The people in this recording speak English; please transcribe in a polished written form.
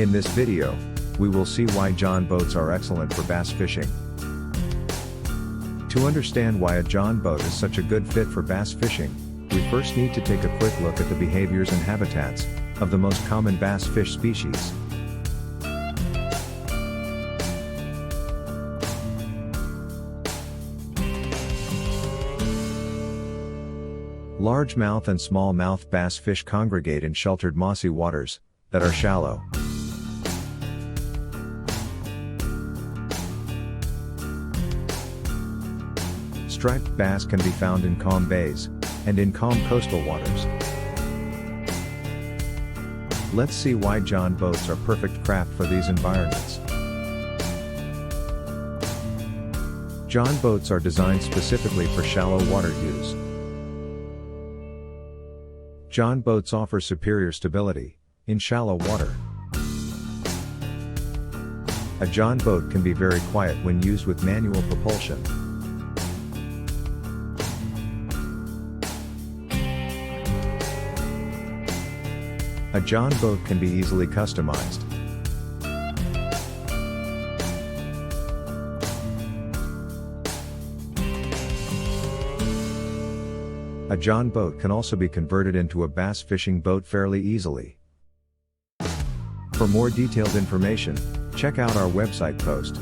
In this video, we will see why John boats are excellent for bass fishing. To understand why a John boat is such a good fit for bass fishing, we first need to take a quick look at the behaviors and habitats of the most common bass fish species. Largemouth and smallmouth bass fish congregate in sheltered mossy waters that are shallow. Striped bass can be found in calm bays and in calm coastal waters. Let's see why John boats are perfect craft for these environments. John boats are designed specifically for shallow water use. John boats offer superior stability in shallow water. A John boat can be very quiet when used with manual propulsion. A John boat can be easily customized. A John boat can also be converted into a bass fishing boat fairly easily. For more detailed information, check out our website post.